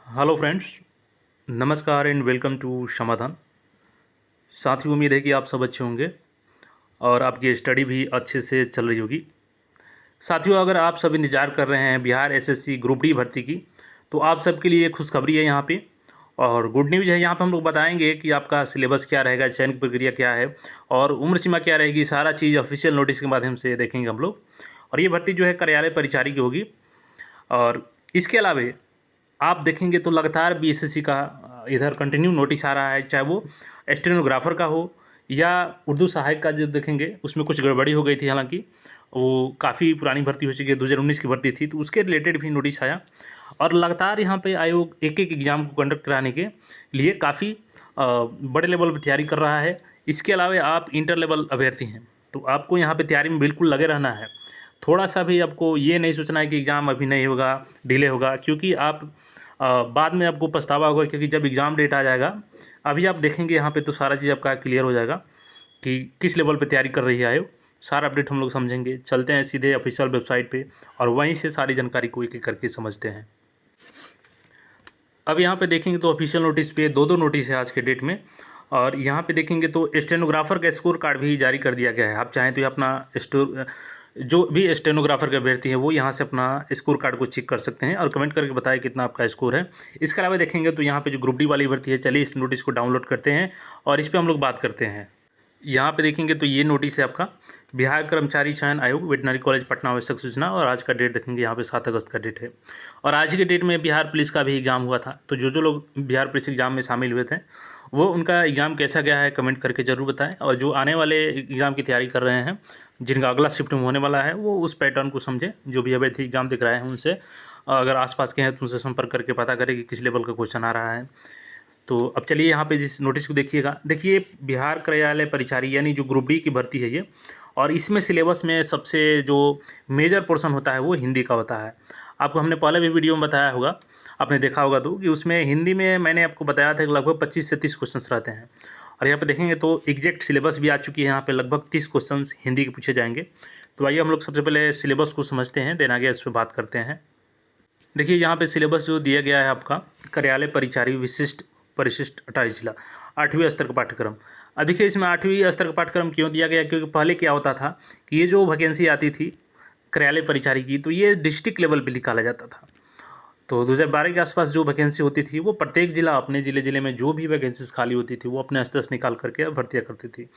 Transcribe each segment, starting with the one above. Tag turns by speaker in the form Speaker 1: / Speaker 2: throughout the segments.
Speaker 1: Hello friends, नमस्कार and welcome to समाधान। साथियों, उम्मीद है कि आप सब अच्छे होंगे और आपकी स्टडी भी अच्छे से चल रही होगी। साथियों, अगर आप सब इंतज़ार कर रहे हैं बिहार एसएससी ग्रुप डी भर्ती की, तो आप सबके लिए खुशखबरी है यहाँ पे और गुड न्यूज़ है। यहाँ पे हम लोग बताएंगे कि आपका सिलेबस क्या रहेगा, चयन प्रक्रिया क्या है और उम्र सीमा क्या रहेगी। सारा चीज़ ऑफिशियल नोटिस के माध्यम से देखेंगे हम लोग। और ये भर्ती जो है कार्यालय परिचारी की होगी। और इसके अलावा आप देखेंगे तो लगातार बीएसएससी का इधर कंटिन्यू नोटिस आ रहा है, चाहे वो स्टेनोग्राफर का हो या उर्दू सहायक का। जो देखेंगे उसमें कुछ गड़बड़ी हो गई थी, हालांकि वो काफ़ी पुरानी भर्ती हो चुकी है, 2019 की भर्ती थी, तो उसके रिलेटेड भी नोटिस आया। और लगातार यहाँ पे आयोग एक एक एग्ज़ाम को कंडक्ट कराने के लिए काफ़ी बड़े लेवल पर तैयारी कर रहा है। इसके अलावा आप इंटर लेवल अभ्यर्थी हैं, तो आपको यहाँ पे तैयारी में बिल्कुल लगे रहना है। थोड़ा सा भी आपको ये नहीं सोचना है कि एग्ज़ाम अभी नहीं होगा, डिले होगा, क्योंकि आप बाद में आपको पछतावा होगा। क्योंकि जब एग्ज़ाम डेट आ जाएगा, अभी आप देखेंगे यहाँ पे तो सारा चीज़ आपका क्लियर हो जाएगा कि किस लेवल पे तैयारी कर रही है आयोग। सारा अपडेट हम लोग समझेंगे। चलते हैं सीधे ऑफिशियल वेबसाइट पे और वहीं से सारी जानकारी को एक एक करके समझते हैं। अब यहाँ पे देखेंगे तो ऑफिशियल नोटिस पे दो दो नोटिस है आज के डेट में। और यहाँ पे देखेंगे तो स्टेनोग्राफर का स्कोर कार्ड भी जारी कर दिया गया है। आप चाहें तो ये अपना जो भी स्टेनोग्राफर का अभ्यर्थी है वो यहाँ से अपना स्कोर कार्ड को चेक कर सकते हैं और कमेंट करके बताएं कितना आपका स्कोर है। इसके अलावा देखेंगे तो यहाँ पे जो ग्रुप डी वाली भर्ती है, चलिए इस नोटिस को डाउनलोड करते हैं और इस पर हम लोग बात करते हैं। यहाँ पे देखेंगे तो ये नोटिस है आपका, बिहार कर्मचारी चयन आयोग, वेटनरी कॉलेज पटना, आवश्यक सूचना। और आज का डेट देखेंगे यहाँ पे 7 अगस्त का डेट है। और आज के डेट में बिहार पुलिस का भी एग्ज़ाम हुआ था, तो जो जो लोग बिहार पुलिस एग्ज़ाम में शामिल हुए थे वो उनका एग्ज़ाम कैसा गया है कमेंट करके ज़रूर बताएं। और जो आने वाले एग्ज़ाम की तैयारी कर रहे हैं, जिनका अगला शिफ्ट में होने वाला है, वो उस पैटर्न को समझें। जो भी अभ्यर्थी एग्ज़ाम दिख रहे हैं उनसे, अगर आसपास के हैं तो उनसे संपर्क करके पता करें कि किस लेवल का क्वेश्चन आ रहा है। तो अब चलिए यहाँ पे जिस नोटिस को देखिएगा, देखिए बिहार कार्यालय परिचारी यानी जो ग्रुप डी की भर्ती है ये। और इसमें सिलेबस में सबसे जो मेजर पोर्शन होता है वो हिंदी का होता है। आपको हमने पहले भी वीडियो में बताया होगा, आपने देखा होगा तो, कि उसमें हिंदी में मैंने आपको बताया था कि लगभग 25 से 30 क्वेश्चन रहते हैं। और यहाँ पे देखेंगे तो एग्जैक्ट सिलेबस भी आ चुकी है। यहाँ पे लगभग 30 क्वेश्चन हिंदी के पूछे जाएंगे। तो आइए हम लोग सबसे पहले सिलेबस को समझते हैं, देन आगे इस पर बात करते हैं। देखिए यहाँ पे सिलेबस जो दिया गया है आपका, कार्यालय परिचारी विशिष्ट परिशिष्ट 28 जिला, 8वीं स्तर का पाठ्यक्रम। अब देखिए इसमें 8वीं स्तर का पाठ्यक्रम क्यों दिया गया, क्योंकि पहले क्या होता था कि ये जो वैकेंसी आती थी कार्यालय परिचारी की, तो ये डिस्ट्रिक्ट लेवल पे निकाला जाता था। तो 2012 के आसपास जो वैकेंसी होती थी वो प्रत्येक जिला अपने ज़िले में जो भी वैकेंसीज खाली होती थी वो अपने स्तर से निकाल करके भर्तियाँ करती थी।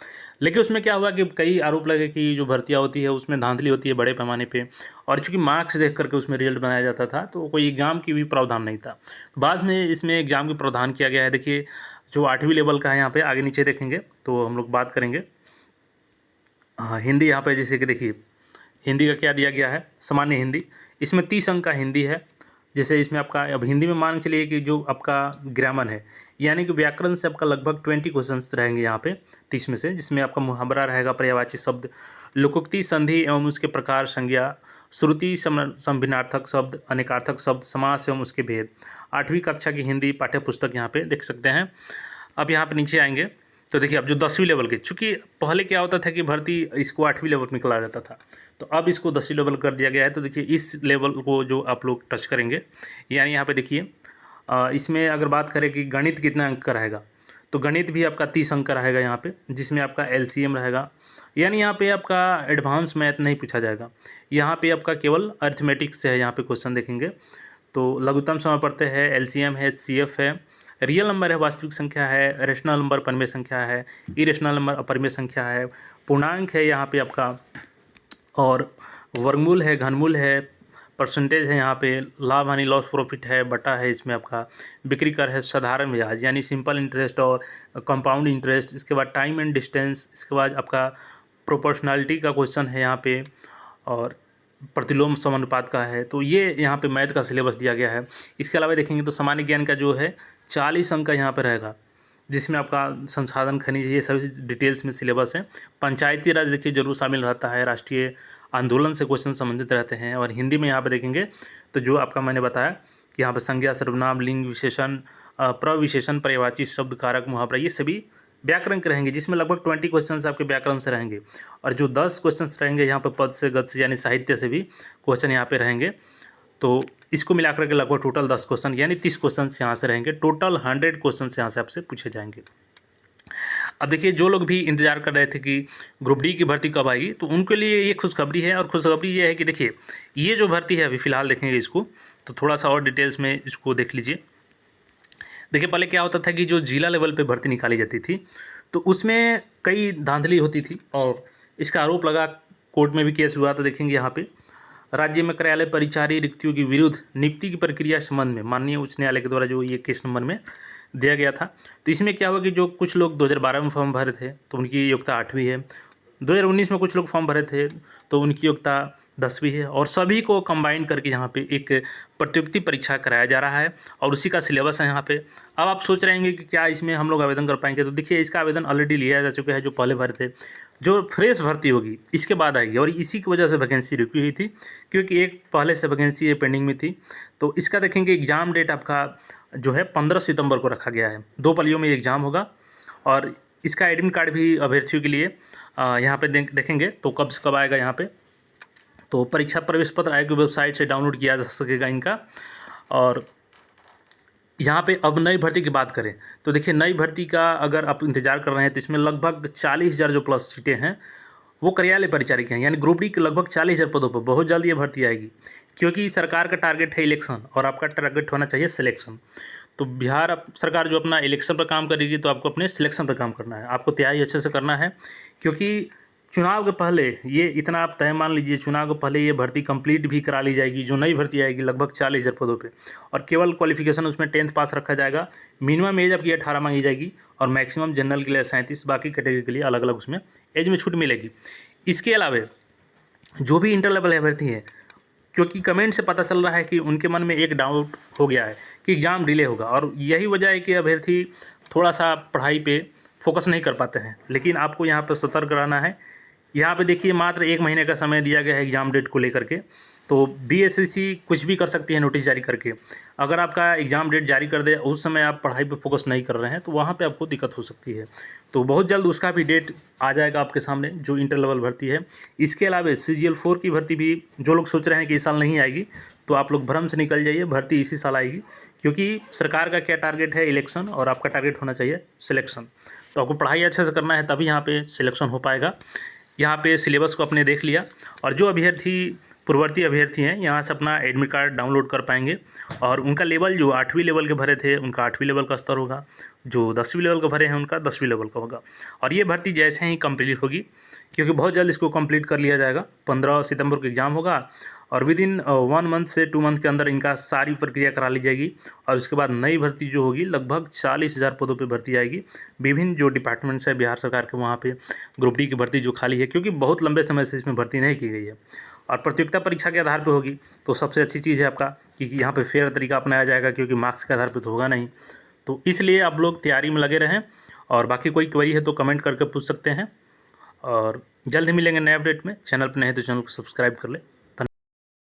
Speaker 1: लेकिन उसमें क्या हुआ कि कई आरोप लगे कि जो भर्तियाँ होती है उसमें धांधली होती है बड़े पैमाने पे। और चूँकि मार्क्स देख करके उसमें रिजल्ट बनाया जाता था, तो कोई एग्ज़ाम की भी प्रावधान नहीं था। बाद में इसमें एग्ज़ाम की प्रावधान किया गया है। देखिए जो 8वीं लेवल का है, यहाँ पे आगे नीचे देखेंगे तो हम लोग बात करेंगे। हाँ, हिंदी यहाँ पे जैसे कि देखिए हिंदी का क्या दिया गया है, सामान्य हिंदी। इसमें 30 अंक का हिंदी है। जैसे इसमें आपका अब हिंदी में मान के चलिए कि जो आपका ग्रामर है, यानी कि व्याकरण से आपका लगभग 20 क्वेश्चंस रहेंगे यहाँ पे 30 में से, जिसमें आपका मुहावरा रहेगा, पर्यायवाची शब्द, लोकोक्ति, संधि एवं उसके प्रकार, संज्ञा, श्रुति, संभिन्नार्थक शब्द, अनेकार्थक शब्द, समास एवं उसके भेद। 8वीं कक्षा की हिंदी पाठ्य पुस्तक यहाँ पे देख सकते हैं। अब यहाँ पे नीचे आएंगे तो देखिए अब जो 10वीं लेवल के, चूँकि पहले क्या होता था कि भर्ती इसको 8वीं लेवल में निकला जाता था, तो अब इसको 10वीं लेवल कर दिया गया है। तो देखिए इस लेवल को जो आप लोग टच करेंगे, यानी यहाँ पे देखिए इसमें अगर बात करें कि गणित कितना अंक का रहेगा, तो गणित भी आपका 30 अंक का रहेगा यहाँ पे, जिसमें आपका एलसीएम रहेगा। यानी यहाँ पे आपका एडवांस मैथ नहीं पूछा जाएगा, यहाँ पे आपका केवल अर्थमेटिक्स से है। यहाँ पे क्वेश्चन देखेंगे तो लघुत्तम समय पढ़ते हैं, एलसीएम है, एचसीएफ है, रियल नंबर है, वास्तविक संख्या है, रेशनल नंबर परिमेय संख्या है, इरेशनल नंबर अपरिमेय संख्या है, पूर्णांक है यहाँ पे आपका, और वर्गमूल है, घनमूल है, परसेंटेज है, यहाँ पे लाभ हानि लॉस प्रॉफिट है, बटा है, इसमें आपका बिक्री कर है, साधारण ब्याज यानी सिंपल इंटरेस्ट और कंपाउंड इंटरेस्ट। इसके बाद टाइम एंड डिस्टेंस, इसके बाद आपका प्रोपोर्शनैलिटी का क्वेश्चन है यहाँ पे, और प्रतिलोम समानुपात का है। तो ये यहाँ पे मैथ का सिलेबस दिया गया है। इसके अलावा देखेंगे तो सामान्य ज्ञान का जो है 40 अंक का यहाँ पे रहेगा, जिसमें आपका संसाधन खनिज, ये सभी डिटेल्स में सिलेबस है। पंचायती राज देखिए जरूर शामिल रहता है, राष्ट्रीय आंदोलन से क्वेश्चन संबंधित रहते हैं। और हिंदी में यहाँ पे देखेंगे तो जो आपका मैंने बताया कि यहाँ पे संज्ञा, सर्वनाम, लिंग विशेषण, प्रविशेषण, पर्यायवाची शब्द, कारक, मुहावरा, ये सभी व्याकरण के रहेंगे, जिसमें लगभग 20 क्वेश्चंस आपके व्याकरण से रहेंगे। और जो 10 क्वेश्चंस रहेंगे यहाँ पे पद से, गद्य से यानी साहित्य से भी क्वेश्चन यहाँ पे रहेंगे। तो इसको मिलाकर के लगभग टोटल 10 क्वेश्चन यानी 30 क्वेश्चन यहाँ से रहेंगे। टोटल 100 क्वेश्चन यहाँ से आपसे पूछे जाएंगे। अब देखिए, जो लोग भी इंतजार कर रहे थे कि ग्रुप डी की भर्ती कब आएगी, तो उनके लिए ये खुशखबरी है। और खुशखबरी ये है कि देखिए, ये जो भर्ती है अभी फ़िलहाल देखेंगे इसको, तो थोड़ा सा और डिटेल्स में इसको देख लीजिए। देखिए, पहले क्या होता था कि जो जिला लेवल पे भर्ती निकाली जाती थी, तो उसमें कई धांधली होती थी और इसका आरोप लगा, कोर्ट में भी केस हुआ। तो देखेंगे यहाँ पे, राज्य में कार्यालय परिचारी रिक्तियों के विरुद्ध नियुक्ति की प्रक्रिया संबंध में माननीय उच्च न्यायालय के द्वारा जो ये केस नंबर में दिया गया था। तो इसमें क्या हुआ कि जो कुछ लोग 2012 में फॉर्म भरे थे तो उनकी योग्यता 8वीं है, 2019 में कुछ लोग फॉर्म भरे थे तो उनकी योग्यता 10वीं है, और सभी को कंबाइन करके यहाँ पे एक प्रतियोगिता परीक्षा कराया जा रहा है और उसी का सिलेबस है यहाँ पे। अब आप सोच रहे होंगे कि क्या इसमें हम लोग आवेदन कर पाएंगे, तो देखिए, इसका आवेदन ऑलरेडी लिया जा चुका है। जो पहले भरे थे, जो फ्रेश भर्ती होगी इसके बाद आएगी, और इसी की वजह से वैकेंसी रुकी हुई थी क्योंकि एक पहले से वैकेंसी पेंडिंग में थी। तो इसका देखेंगे एग्ज़ाम डेट आपका जो है 15 सितंबर को रखा गया है। 2 पालियों में एग्ज़ाम होगा और इसका एडमिट कार्ड भी अभ्यर्थियों के लिए यहाँ पे देखेंगे तो कब से कब आएगा यहाँ पे। तो परीक्षा प्रवेश पत्र आयोग की वेबसाइट से डाउनलोड किया जा सकेगा इनका। और यहाँ पे अब नई भर्ती की बात करें तो देखिए, नई भर्ती का अगर आप इंतज़ार कर रहे हैं तो इसमें लगभग 40,000 जो प्लस सीटें हैं वो कार्यालय परिचारी की हैं, यानी ग्रुप डी के लगभग 40,000 पदों पर बहुत जल्द ये भर्ती आएगी। क्योंकि सरकार का टारगेट है इलेक्शन और आपका टारगेट होना चाहिए सिलेक्शन। तो बिहार सरकार जो अपना इलेक्शन पर काम करेगी तो आपको अपने सिलेक्शन पर काम करना है, आपको तैयारी अच्छे से करना है। क्योंकि चुनाव के पहले ये इतना आप तय मान लीजिए, चुनाव के पहले ये भर्ती कंप्लीट भी करा ली जाएगी। जो नई भर्ती आएगी लगभग 40,000 पदों पे, और केवल क्वालिफिकेशन उसमें 10th पास रखा जाएगा। मिनिमम एज आपकी 18 मांगी जाएगी और मैक्सिमम जनरल के लिए 37, बाकी कैटेगरी के लिए अलग अलग उसमें एज में छूट मिलेगी। इसके अलावा जो भी इंटर लेवल अभ्यर्थी हैं, क्योंकि कमेंट से पता चल रहा है कि उनके मन में एक डाउट हो गया है कि एग्ज़ाम डिले होगा, और यही वजह है कि अभ्यर्थी थोड़ा सा पढ़ाई पे फोकस नहीं कर पाते हैं। लेकिन आपको यहाँ पर सतर्क रहना है। यहाँ पे देखिए, मात्र 1 महीने का समय दिया गया है एग्ज़ाम डेट को लेकर के। तो बीएसएससी कुछ भी कर सकती है नोटिस जारी करके। अगर आपका एग्ज़ाम डेट जारी कर दे, उस समय आप पढ़ाई पे फोकस नहीं कर रहे हैं तो वहाँ पे आपको दिक्कत हो सकती है। तो बहुत जल्द उसका भी डेट आ जाएगा आपके सामने, जो इंटर लेवल भर्ती है। इसके अलावा CGL 4 की भर्ती भी जो लोग सोच रहे हैं कि इस साल नहीं आएगी, तो आप लोग भ्रम से निकल जाइए, भर्ती इसी साल आएगी। क्योंकि सरकार का क्या टारगेट है, इलेक्शन, और आपका टारगेट होना चाहिए सिलेक्शन। तो आपको पढ़ाई अच्छे से करना है, तभी यहाँ पे सिलेक्शन हो पाएगा। यहाँ पे सिलेबस को आपने देख लिया, और जो अभ्यर्थी पूर्ववर्ती अभ्यर्थी हैं यहाँ से अपना एडमिट कार्ड डाउनलोड कर पाएंगे। और उनका लेवल जो 8वीं लेवल के भरे थे उनका 8वीं लेवल का स्तर होगा, जो 10वीं लेवल का भरे हैं उनका 10वीं लेवल का होगा। और ये भर्ती जैसे ही कंप्लीट होगी, क्योंकि बहुत जल्द इसको कंप्लीट कर लिया जाएगा, 15 सितंबर को एग्ज़ाम होगा और विदिन 1 मंथ से 2 मंथ के अंदर इनका सारी प्रक्रिया करा ली जाएगी। और उसके बाद नई भर्ती जो होगी लगभग 40,000 पदों पे भर्ती आएगी। विभिन्न जो डिपार्टमेंट्स है बिहार सरकार के, वहाँ पे ग्रुप डी की भर्ती जो खाली है, क्योंकि बहुत लंबे समय से इसमें भर्ती नहीं की गई है और प्रतियोगिता परीक्षा के आधार पर होगी। तो सबसे अच्छी चीज़ है आपका कि यहाँ पे फेयर तरीका अपनाया जाएगा, क्योंकि मार्क्स के आधार पर तो होगा नहीं। तो इसलिए आप लोग तैयारी में लगे रहें, और बाकी कोई क्वेरी है तो कमेंट करके पूछ सकते हैं। और जल्द ही मिलेंगे नए अपडेट में। चैनल पर नहीं तो चैनल को सब्सक्राइब कर ले।